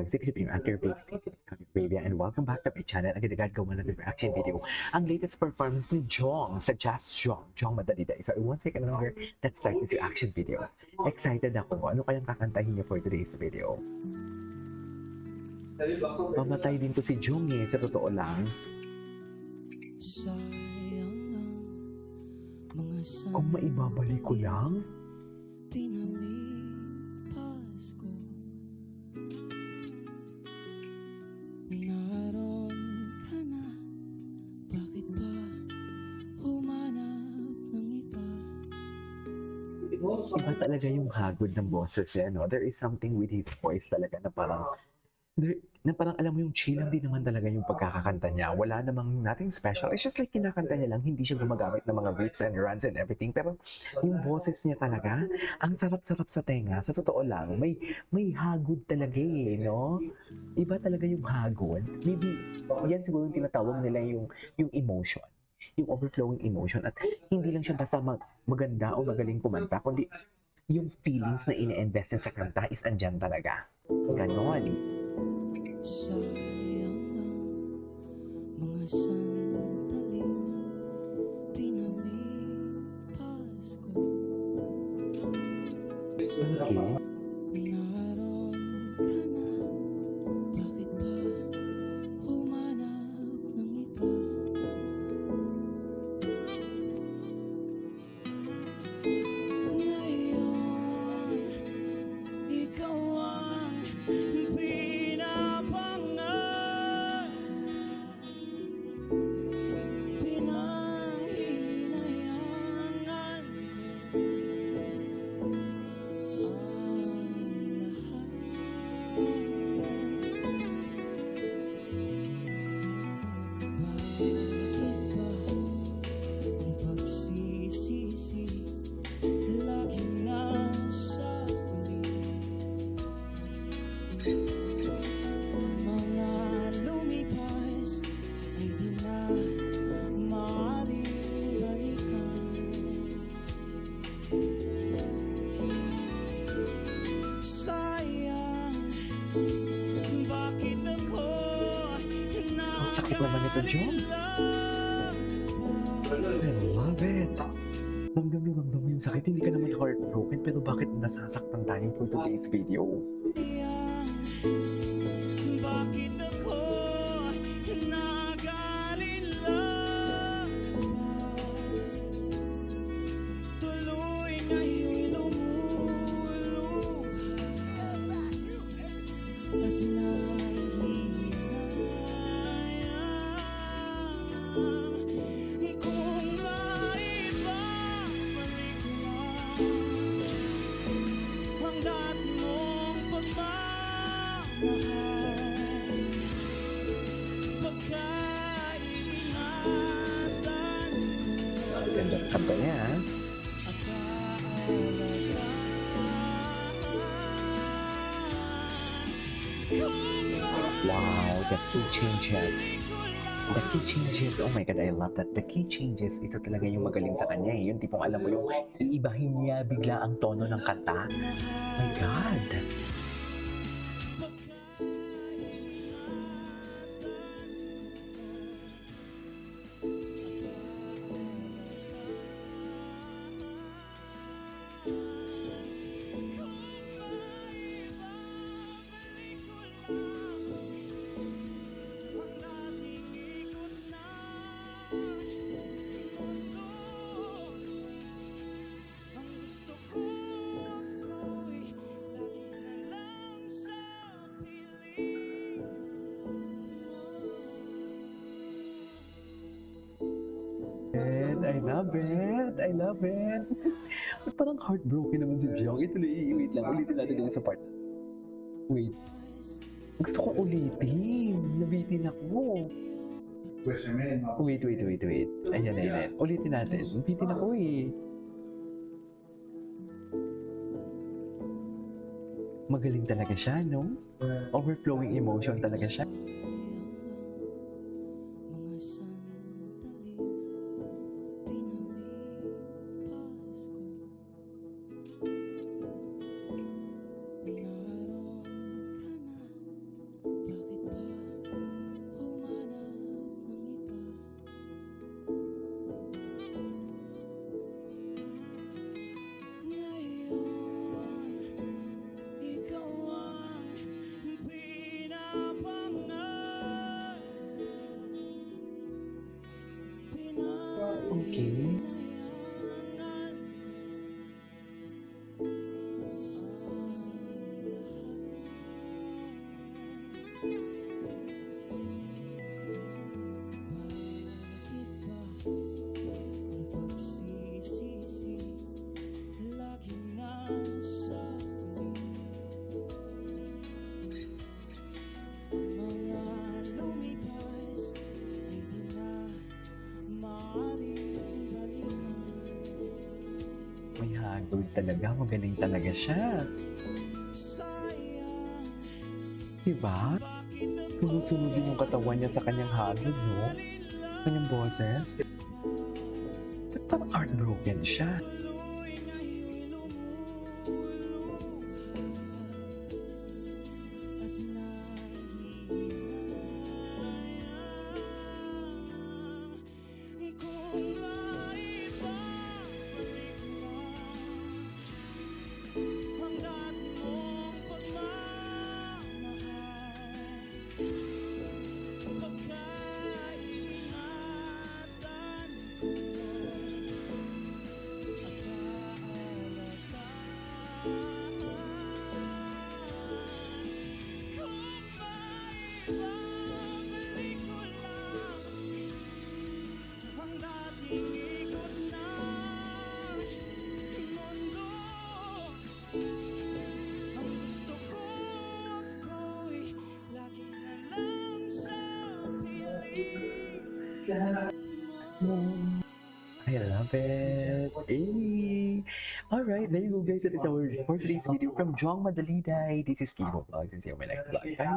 Executive Premium Actor based in Saudi Arabia, and welcome back to my channel. Again, gagawa natin reaction video ang latest performance ni Jong sa Just Jong Madaliday. So, one second longer, let's start this reaction video. Excited ako. Ano kayang kakantahin niya for today's video? Pamatay din to si Jong sa totoo lang. Kung maibabalik ko lang, pinalipas ko. Naroon ka na, bakit ba humanap ng iba? iba talaga yung hagod ng boses niya, no? There is something with his voice talaga na parang alam mo yung chill lang din naman talaga yung pagkakakanta niya. Wala namang nothing special. It's just like kinakanta niya lang, hindi siya gumagamit ng mga riffs and runs and everything. Pero yung boses niya talaga, ang sarap-sarap sa tenga. Sa totoo lang, may hagod talaga no? Iba talaga yung hagod. Maybe, yan siguro yung tinatawag nila yung emotion. Yung overflowing emotion. At hindi lang siya basta maganda o magaling kumanta, kundi yung feelings na ine-invest niya sa kanta is andyan talaga. Ganon. Sayang ang mga sandaling pinalipas ko. Okay. Naroon ka na, bakit ba humanap ng iba? Ngayon, ikaw ang pinapangarap, pinanghinayangan ko ang lahat. Bakit ba ang pagsisisi laging nasa piling? Mga lumipas ay di na maaaring balikan. Sayang, bakit ako Ang sakit naman nito, Jong. I love it. Ramdam mo yung sakit. Hindi ka naman heartbroken, pero bakit nasasaktan tayo for today's video? Bakit ako nag-alala? Tuloy ngayong lumuluha at nanghihinayang kung maibabalik lang ang dati mong pagmamahal. Pagkaingatan Ganda ng kanta niya, ha? at kaalagaan kung Wow, the key changes. The key changes, oh my God, I love that. The key changes, ito talaga yung magaling sa kanya eh. Yung tipong alam mo yung iibahin niya bigla ang tono ng kanta. My God! I love it! I love it! Parang heartbroken naman si Jong. Wait lang, ulitin natin yung sa part. Wait. Gusto ko ulitin. Nabitin ako. Wait. Ayan. Ulitin natin. Nabitin ako eh. Magaling talaga siya, no? Overflowing emotion talaga siya. mga sandaling pinalipas ko. Naroon ka na, okay? Pagsisisi, lagi nasa piling. Mga lumipas ay di na maaaring balikan. May hagod talaga. Magaling talaga siya. Sayang, Diba? bakit ako Sumusunod din yung katawan niya sa kanyang hagod, no? Kanyang boses. Ba't parang heartbroken siya? tuloy nga'y lumuluha at nanghihinayang kung maibabalik mo ang dati mong pagmamahal. Pagkaingatan ko at paalagaan kung maibabalik ko lang ang dating ikot ng mundo. Ang gusto ko ako'y lagi na lang sa piling mo. I love it. Hey. Alright, there you go guys. That is our for today's video from Jong Madaliday. This is Kimo Vlogs and see you on my next vlog. Bye.